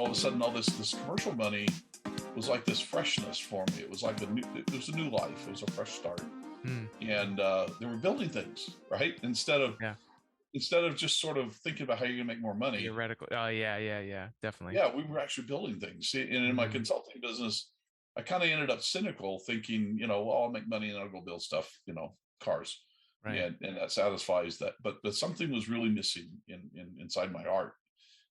all of a sudden, all this commercial money was like this freshness for me. It was like it was a new life. It was a fresh start. And they were building things, right? Instead of just sort of thinking about how you're gonna make more money. Theoretical. Oh yeah, definitely. Yeah, we were actually building things. And in my consulting business, I kind of ended up cynical, thinking, well, I'll make money and I'll go build stuff, cars. Right. And that satisfies that. But something was really missing inside my heart.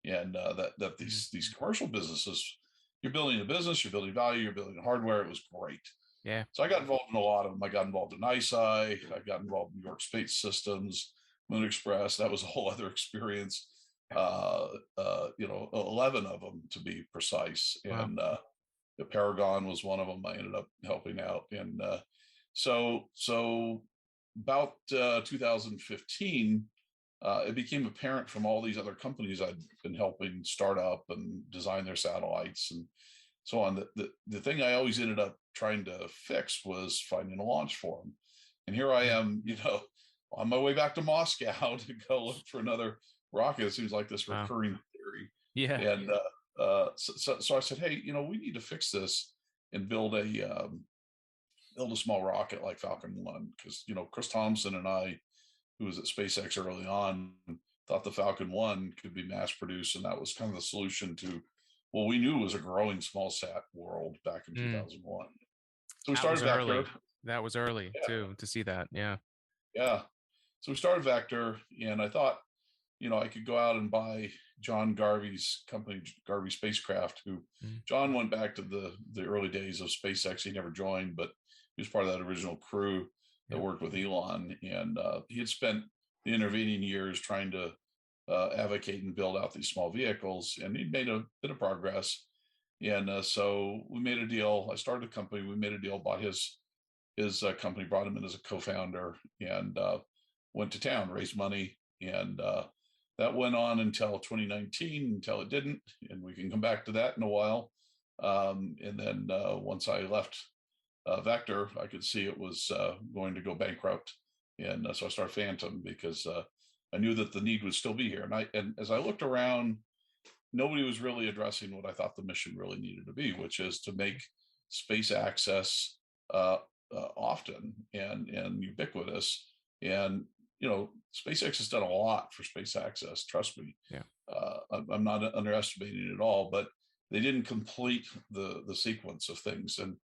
And that these commercial businesses, you're building a business, you're building value, you're building hardware. It was great. Yeah. So I got involved in a lot of them. I got involved in ISI. I got involved in New York Space Systems, Lunar Express. That was a whole other experience. 11 of them to be precise. Wow. And the Paragon was one of them. I ended up helping out. And so about 2015, it became apparent from all these other companies I'd been helping start up and design their satellites and so on. The thing I always ended up trying to fix was finding a launch for them. And here I am, on my way back to Moscow to go look for another rocket. It seems like this recurring theory. Yeah. And so I said, hey, we need to fix this and build a small rocket like Falcon1, because Chris Thompson and I, who was at SpaceX early on, thought the Falcon1 could be mass produced, and that was kind of the solution to what we knew was a growing small sat world back in 2001. So we started Vector. That was early too, to see that. Yeah. Yeah. So we started Vector, and I thought, I could go out and buy John Garvey's company, Garvey Spacecraft, who John went back to the early days of SpaceX. He never joined, but he was part of that original crew that worked with Elon. And he had spent the intervening years trying to advocate and build out these small vehicles, and he'd made a bit of progress. And so we made a deal. I started a company. We made a deal, bought his company, brought him in as a co-founder, and went to town, raised money. And that went on until 2019, until it didn't. And we can come back to that in a while. And then once I left Vector, I could see it was going to go bankrupt. And so I started Phantom, because I knew that the need would still be here. And as I looked around, nobody was really addressing what I thought the mission really needed to be, which is to make space access often and ubiquitous. And SpaceX has done a lot for space access. Trust me. Yeah. I'm not underestimating it at all, but they didn't complete the sequence of things. And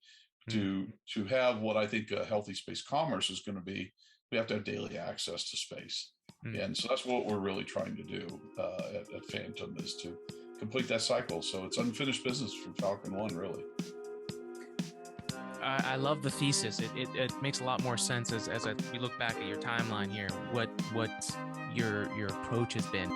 to have what I think a healthy space commerce is going to be, we have to have daily access to space. And so that's what we're really trying to do at Phantom, is to complete that cycle. So it's unfinished business from Falcon1, really. I love the thesis. It makes a lot more sense as we look back at your timeline here. What your approach has been.